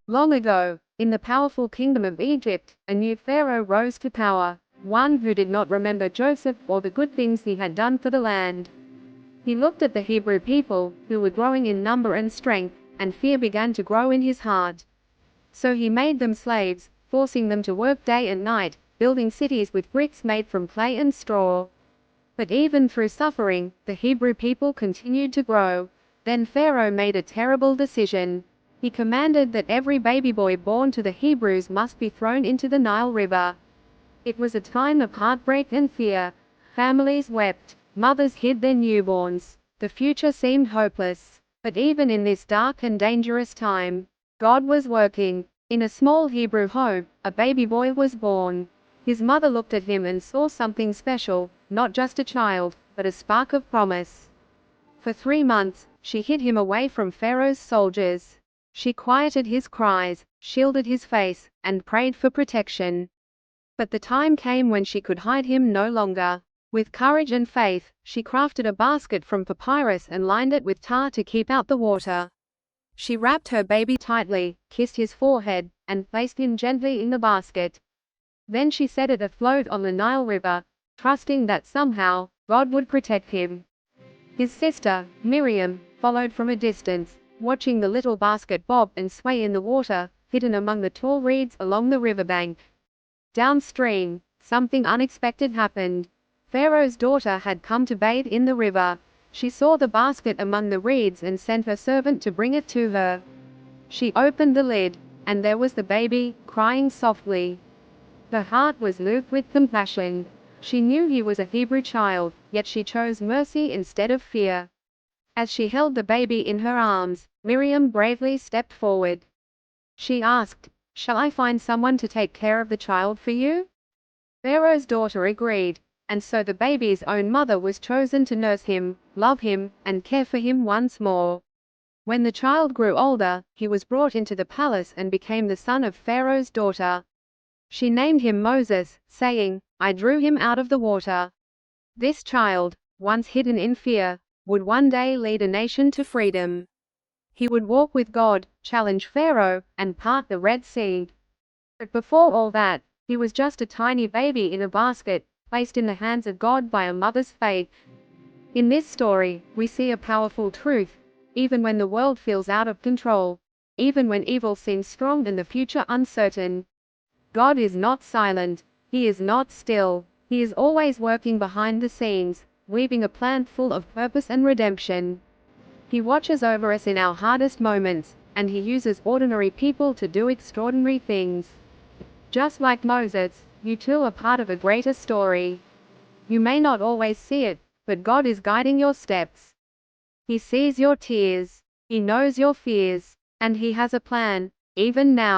Long ago, in the powerful kingdom of Egypt, a new pharaoh rose to power, one who did not remember Joseph or the good things he had done for the land. He looked at the Hebrew people, who were growing in number and strength, and fear began to grow in his heart. So he made them slaves, forcing them to work day and night, building cities with bricks made from clay and straw. But even through suffering, the Hebrew people continued to grow. Then Pharaoh made a terrible decision. He commanded that every baby boy born to the Hebrews must be thrown into the Nile River. It was a time of heartbreak and fear. Families wept, mothers hid their newborns. The future seemed hopeless. But even in this dark and dangerous time, God was working. In a small Hebrew home, a baby boy was born. His mother looked at him and saw something special, not just a child, but a spark of promise. For 3 months, she hid him away from Pharaoh's soldiers. She quieted his cries, shielded his face, and prayed for protection. But the time came when she could hide him no longer. With courage and faith, she crafted a basket from papyrus and lined it with tar to keep out the water. She wrapped her baby tightly, kissed his forehead, and placed him gently in the basket. Then she set it afloat on the Nile River, trusting that somehow, God would protect him. His sister, Miriam, followed from a distance, watching the little basket bob and sway in the water, hidden among the tall reeds along the riverbank. Downstream, something unexpected happened. Pharaoh's daughter had come to bathe in the river. She saw the basket among the reeds and sent her servant to bring it to her. She opened the lid, and there was the baby, crying softly. Her heart was moved with compassion. She knew he was a Hebrew child, yet she chose mercy instead of fear. As she held the baby in her arms, Miriam bravely stepped forward. She asked, "Shall I find someone to take care of the child for you?" Pharaoh's daughter agreed, and so the baby's own mother was chosen to nurse him, love him, and care for him once more. When the child grew older, he was brought into the palace and became the son of Pharaoh's daughter. She named him Moses, saying, "I drew him out of the water." This child, once hidden in fear, would one day lead a nation to freedom. He would walk with God, challenge Pharaoh, and part the Red Sea. But before all that, he was just a tiny baby in a basket, placed in the hands of God by a mother's faith. In this story, we see a powerful truth. Even when the world feels out of control, even when evil seems strong and the future uncertain, God is not silent. He is not still. He is always working behind the scenes, weaving a plan full of purpose and redemption. He watches over us in our hardest moments, and he uses ordinary people to do extraordinary things. Just like Moses, you too are part of a greater story. You may not always see it, but God is guiding your steps. He sees your tears. He knows your fears. And he has a plan, even now.